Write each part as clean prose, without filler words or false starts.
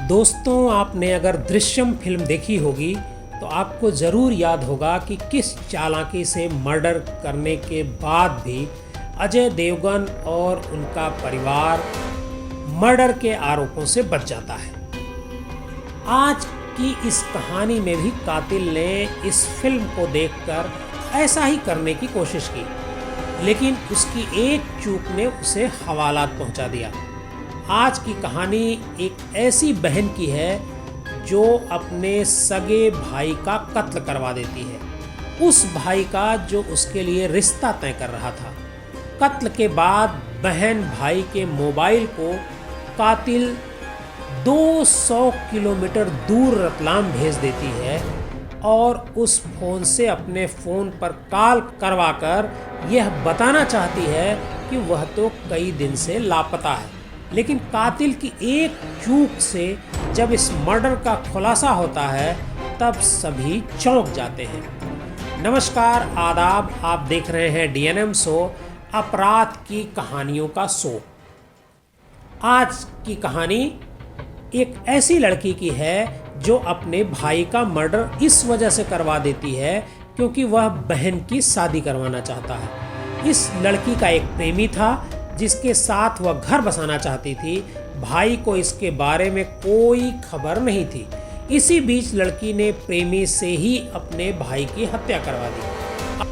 दोस्तों, आपने अगर दृश्यम फिल्म देखी होगी तो आपको ज़रूर याद होगा कि किस चालाकी से मर्डर करने के बाद भी अजय देवगन और उनका परिवार मर्डर के आरोपों से बच जाता है। आज की इस कहानी में भी कातिल ने इस फिल्म को देखकर ऐसा ही करने की कोशिश की, लेकिन उसकी एक चूक ने उसे हवालात पहुंचा दिया। आज की कहानी एक ऐसी बहन की है जो अपने सगे भाई का कत्ल करवा देती है, उस भाई का जो उसके लिए रिश्ता तय कर रहा था। कत्ल के बाद बहन भाई के मोबाइल को कातिल 200 किलोमीटर दूर रतलाम भेज देती है और उस फोन से अपने फ़ोन पर कॉल करवाकर यह बताना चाहती है कि वह तो कई दिन से लापता है। लेकिन कातिल की एक चूक से जब इस मर्डर का खुलासा होता है तब सभी चौंक जाते हैं। नमस्कार, आदाब, आप देख रहे हैं DNM शो, अपराध की कहानियों का शो। आज की कहानी एक ऐसी लड़की की है जो अपने भाई का मर्डर इस वजह से करवा देती है क्योंकि वह बहन की शादी करवाना चाहता है। इस लड़की का एक प्रेमी था जिसके साथ वह घर बसाना चाहती थी। भाई को इसके बारे में कोई खबर नहीं थी। इसी बीच लड़की ने प्रेमी से ही अपने भाई की हत्या करवा दी।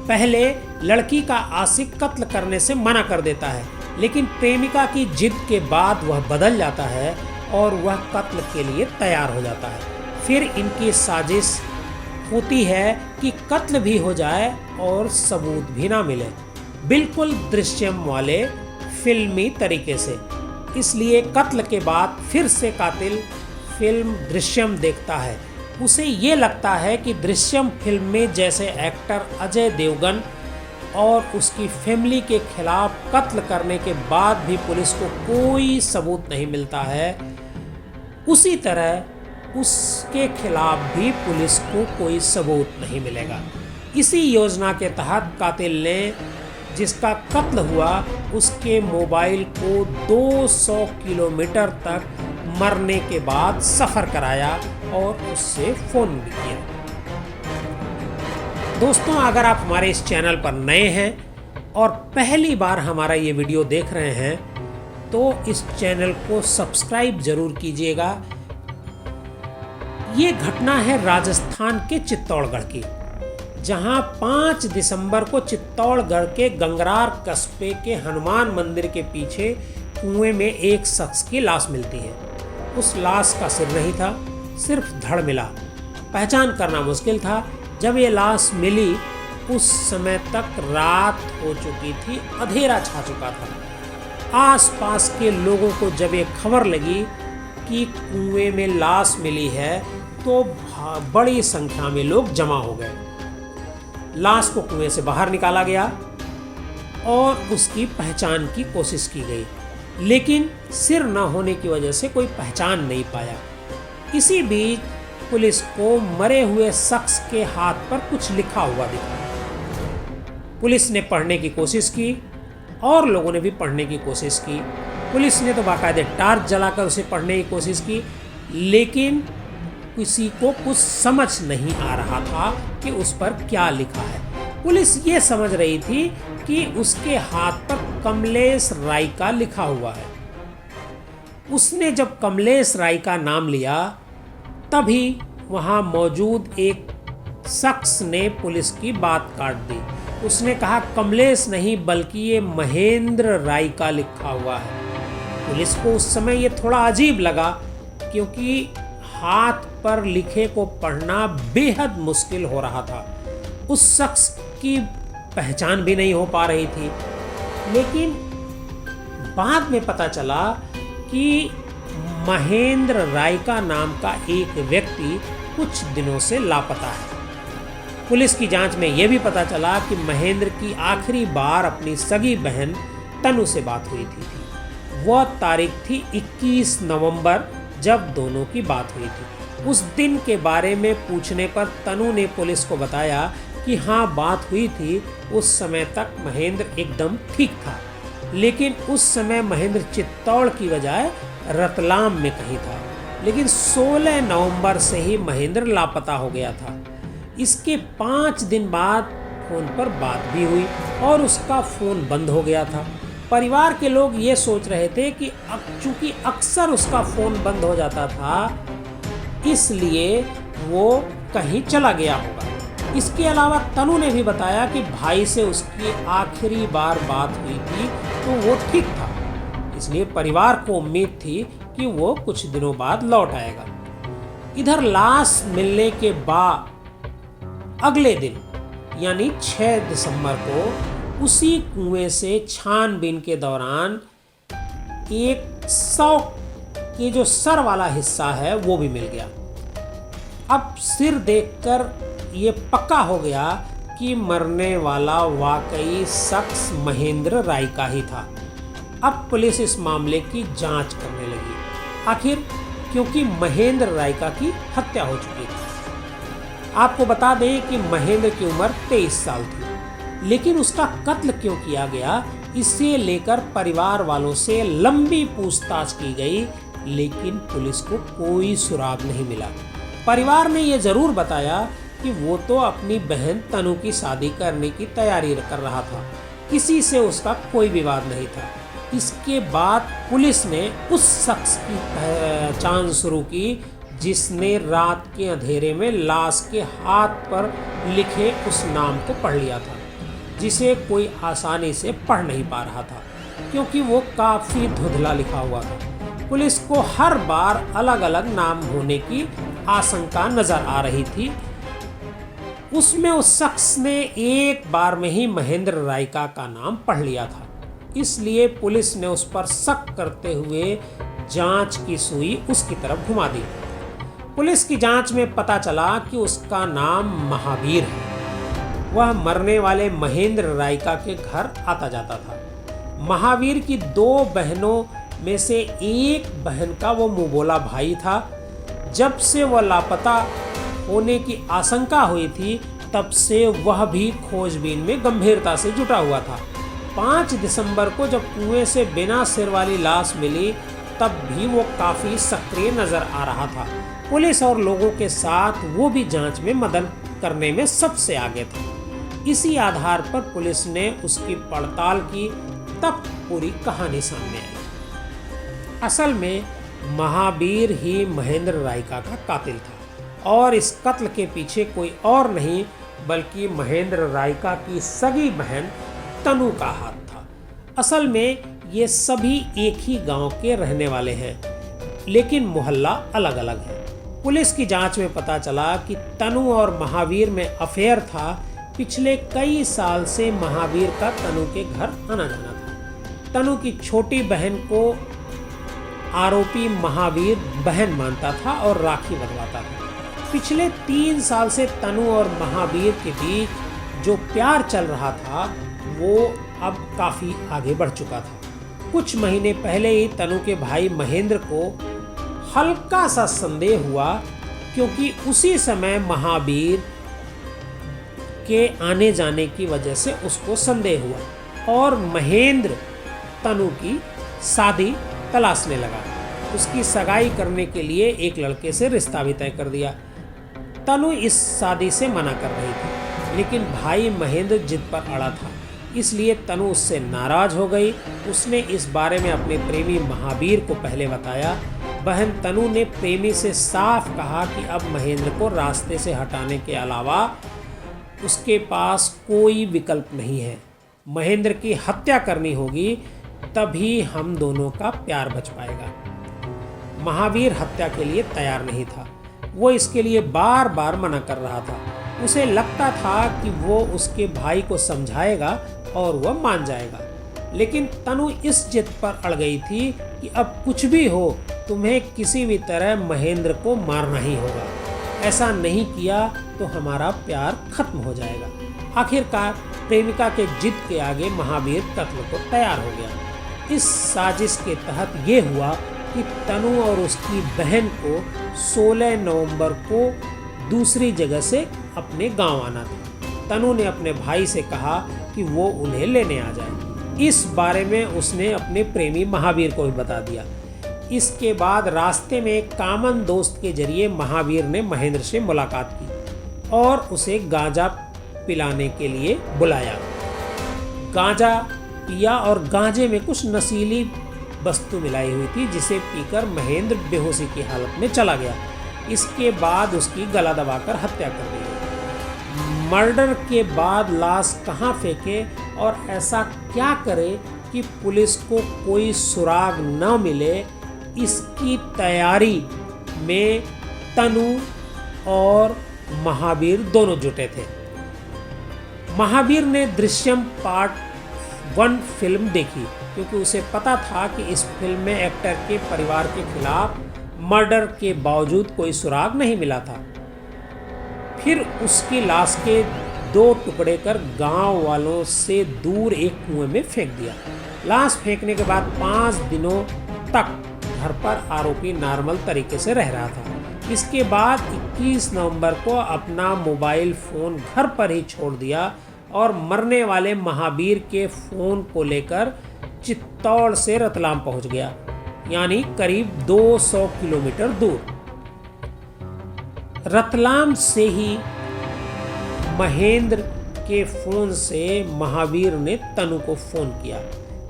पहले लड़की का आशिक कत्ल करने से मना कर देता है, लेकिन प्रेमिका की जिद के बाद वह बदल जाता है और वह कत्ल के लिए तैयार हो जाता है। फिर इनकी साजिश होती है कि कत्ल भी हो जाए और सबूत भी ना मिले, बिल्कुल दृश्यम वाले फिल्मी तरीके से। इसलिए कत्ल के बाद फिर से कातिल फिल्म दृश्यम देखता है। उसे ये लगता है कि दृश्यम फिल्म में जैसे एक्टर अजय देवगन और उसकी फैमिली के खिलाफ कत्ल करने के बाद भी पुलिस को कोई सबूत नहीं मिलता है, उसी तरह उसके खिलाफ भी पुलिस को कोई सबूत नहीं मिलेगा। इसी योजना के तहत कातिल ने जिसका कत्ल हुआ उसके मोबाइल को 200 किलोमीटर तक मरने के बाद सफ़र कराया और उससे फ़ोन भी किया। दोस्तों, अगर आप हमारे इस चैनल पर नए हैं और पहली बार हमारा ये वीडियो देख रहे हैं तो इस चैनल को सब्सक्राइब ज़रूर कीजिएगा। ये घटना है राजस्थान के चित्तौड़गढ़ की, जहां 5 दिसंबर को चित्तौड़गढ़ के गंगरार कस्बे के हनुमान मंदिर के पीछे कुएं में एक शख्स की लाश मिलती है। उस लाश का सिर नहीं था, सिर्फ धड़ मिला। पहचान करना मुश्किल था। जब ये लाश मिली उस समय तक रात हो चुकी थी, अंधेरा छा चुका था। आसपास के लोगों को जब ये खबर लगी कि कुएं में लाश मिली है तो बड़ी संख्या में लोग जमा हो गए। लाश को कुएं से बाहर निकाला गया और उसकी पहचान की कोशिश की गई, लेकिन सिर न होने की वजह से कोई पहचान नहीं पाया। इसी बीच पुलिस को मरे हुए शख्स के हाथ पर कुछ लिखा हुआ दिखा। पुलिस ने पढ़ने की कोशिश की और लोगों ने भी पढ़ने की कोशिश की। पुलिस ने तो बाकायदे टार्च जलाकर उसे पढ़ने की कोशिश की, लेकिन किसी को कुछ समझ नहीं आ रहा था कि उस पर क्या लिखा है। पुलिस ये समझ रही थी कि उसके हाथ पर कमलेश रायका लिखा हुआ है। उसने जब कमलेश रायका नाम लिया तभी वहाँ मौजूद एक शख्स ने पुलिस की बात काट दी। उसने कहा कमलेश नहीं बल्कि ये महेंद्र रायका लिखा हुआ है। पुलिस को उस समय ये थोड़ा अजीब लगा क्योंकि हाथ पर लिखे को पढ़ना बेहद मुश्किल हो रहा था। उस शख्स की पहचान भी नहीं हो पा रही थी। लेकिन बाद में पता चला कि महेंद्र रायका नाम का एक व्यक्ति कुछ दिनों से लापता है। पुलिस की जांच में यह भी पता चला कि महेंद्र की आखिरी बार अपनी सगी बहन तनु से बात हुई थी। वह तारीख थी 21 नवंबर जब दोनों की बात हुई थी। उस दिन के बारे में पूछने पर तनु ने पुलिस को बताया कि हाँ, बात हुई थी। उस समय तक महेंद्र एकदम ठीक था, लेकिन उस समय महेंद्र चित्तौड़ की बजाय रतलाम में कहीं था। लेकिन 16 नवंबर से ही महेंद्र लापता हो गया था। इसके 5 दिन बाद फोन पर बात भी हुई और उसका फोन बंद हो गया था। परिवार के लोग ये सोच रहे थे कि चूंकि अक्सर उसका फोन बंद हो जाता था, इसलिए वो कहीं चला गया होगा। इसके अलावा तनु ने भी बताया कि भाई से उसकी आखिरी बार बात हुई थी तो वो ठीक था, इसलिए परिवार को उम्मीद थी कि वो कुछ दिनों बाद लौट आएगा। इधर लाश मिलने के बाद अगले दिन यानी 6 दिसंबर को उसी कुएं से छानबीन के दौरान एक 100 के जो सर वाला हिस्सा है वो भी मिल गया। अब सिर देखकर ये पक्का हो गया कि मरने वाला वाकई शख्स महेंद्र राय का ही था। अब पुलिस इस मामले की जांच करने लगी, आखिर क्योंकि महेंद्र रायका की हत्या हो चुकी थी। आपको बता दें कि महेंद्र की उम्र 23 साल थी, लेकिन उसका कत्ल क्यों किया गया, इसे लेकर परिवार वालों से लंबी पूछताछ की गई, लेकिन पुलिस को कोई सुराग नहीं मिला। परिवार ने यह जरूर बताया कि वो तो अपनी बहन तनु की शादी करने की तैयारी कर रहा था, किसी से उसका कोई विवाद नहीं था। इसके बाद पुलिस ने उस शख्स की पहचान शुरू की जिसने रात के अंधेरे में लाश के हाथ पर लिखे उस नाम को पढ़ लिया था, जिसे कोई आसानी से पढ़ नहीं पा रहा था क्योंकि वो काफी धुंधला लिखा हुआ था। पुलिस को हर बार अलग अलग नाम होने की आशंका नजर आ रही थी। उसमें उस शख्स ने एक बार में ही महेंद्र रायका का नाम पढ़ लिया था, इसलिए पुलिस ने उस पर शक करते हुए जांच की सुई उसकी तरफ घुमा दी। पुलिस की जांच में पता चला कि उसका नाम महावीर है। वह मरने वाले महेंद्र रायका के घर आता जाता था। महावीर की 2 बहनों में से एक बहन का वो मुंहबोला भाई था। जब से वह लापता होने की आशंका हुई थी, तब से वह भी खोजबीन में गंभीरता से जुटा हुआ था। 5 दिसंबर को जब कुएं से बिना सिर वाली लाश मिली, तब भी वो काफी सक्रिय नजर आ रहा था। पुलिस और लोगों के साथ वो भी जांच में मदद करने में सबसे आगे था। इसी आधार पर पुलिस ने उसकी पड़ताल की, तब पूरी कहानी सामने आई। असल में महावीर ही महेंद्र रायका का कातिल था और इस कत्ल के पीछे कोई और नहीं बल्कि महेंद्र रायका की सगी बहन तनु का हाथ था। असल में ये सभी एक ही गांव के रहने वाले हैं, लेकिन मोहल्ला अलग अलग है। पुलिस की जांच में पता चला कि तनु और महावीर में अफेयर था। पिछले कई साल से महावीर का तनु के घर आना जाना था। तनु की छोटी बहन को आरोपी महावीर बहन मानता था और राखी बंधवाता था। पिछले 3 साल से तनु और महावीर के बीच जो प्यार चल रहा था वो अब काफी आगे बढ़ चुका था। कुछ महीने पहले ही तनु के भाई महेंद्र को हल्का सा संदेह हुआ, क्योंकि उसी समय महावीर के आने जाने की वजह से उसको संदेह हुआ और महेंद्र तनु की शादी तलाशने लगा। उसकी सगाई करने के लिए एक लड़के से रिश्ता भी तय कर दिया। तनु इस शादी से मना कर रही थी, लेकिन भाई महेंद्र जिद पर अड़ा था, इसलिए तनु उससे नाराज हो गई। उसने इस बारे में अपने प्रेमी महावीर को पहले बताया। बहन तनु ने प्रेमी से साफ कहा कि अब महेंद्र को रास्ते से हटाने के अलावा उसके पास कोई विकल्प नहीं है। महेंद्र की हत्या करनी होगी, तभी हम दोनों का प्यार बच पाएगा। महावीर हत्या के लिए तैयार नहीं था। वो इसके लिए बार बार मना कर रहा था। उसे लगता था कि वो उसके भाई को समझाएगा और वह मान जाएगा, लेकिन तनु इस जिद पर अड़ गई थी कि अब कुछ भी हो, तुम्हें किसी भी तरह महेंद्र को मारना ही होगा। ऐसा नहीं किया तो हमारा प्यार खत्म हो जाएगा। आखिरकार प्रेमिका के जिद के आगे महावीर कत्ल को तैयार हो गया। इस साजिश के तहत ये हुआ कि तनु और उसकी बहन को 16 नवंबर को दूसरी जगह से अपने गांव आना था। तनु ने अपने भाई से कहा कि वो उन्हें लेने आ जाए। इस बारे में उसने अपने प्रेमी महावीर को भी बता दिया। इसके बाद रास्ते में एक कॉमन दोस्त के जरिए महावीर ने महेंद्र से मुलाकात की और उसे गांजा पिलाने के लिए बुलाया। गांजा पिया और गांजे में कुछ नशीली वस्तु मिलाई हुई थी, जिसे पीकर महेंद्र बेहोशी की हालत में चला गया। इसके बाद उसकी गला दबाकर हत्या कर दी गई। मर्डर के बाद लाश कहाँ फेंके और ऐसा क्या करे कि पुलिस को कोई सुराग न मिले, इसकी तैयारी में तनु और महावीर दोनों जुटे थे। महावीर ने दृश्यम पार्ट 1 फिल्म देखी क्योंकि उसे पता था कि इस फिल्म में एक्टर के परिवार के खिलाफ मर्डर के बावजूद कोई सुराग नहीं मिला था। फिर उसकी लाश के 2 टुकड़े कर गांव वालों से दूर एक कुएं में फेंक दिया। लाश फेंकने के बाद 5 दिनों तक घर पर आरोपी नॉर्मल तरीके से रह रहा था। इसके बाद 21 नवंबर को अपना मोबाइल फ़ोन घर पर ही छोड़ दिया और मरने वाले महावीर के फ़ोन को लेकर चित्तौड़ से रतलाम पहुंच गया, यानी करीब 200 किलोमीटर दूर। रतलाम से ही महेंद्र के फ़ोन से महावीर ने तनु को फ़ोन किया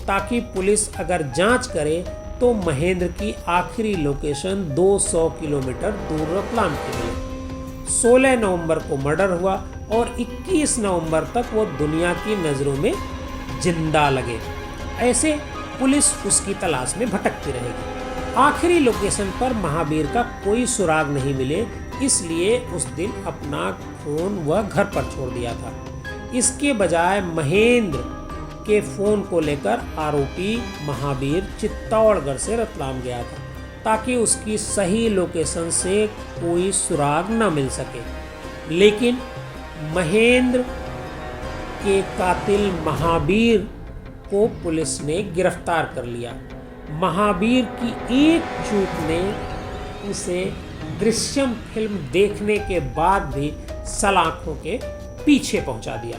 ताकि पुलिस अगर जांच करे तो महेंद्र की आखिरी लोकेशन 200 किलोमीटर दूर रतलाम की मिली। 16 नवंबर को मर्डर हुआ और 21 नवंबर तक वो दुनिया की नज़रों में जिंदा लगे। ऐसे पुलिस उसकी तलाश में भटकती रहेगी। आखिरी लोकेशन पर महावीर का कोई सुराग नहीं मिले, इसलिए उस दिन अपना फ़ोन वह घर पर छोड़ दिया था। इसके बजाय महेंद्र के फ़ोन को लेकर आरोपी महावीर चित्तौड़गढ़ से रतलाम गया था ताकि उसकी सही लोकेशन से कोई सुराग न मिल सके। लेकिन महेंद्र के कातिल महावीर को पुलिस ने गिरफ्तार कर लिया। महावीर की एक चूक ने उसे दृश्यम फिल्म देखने के बाद भी सलाखों के पीछे पहुंचा दिया।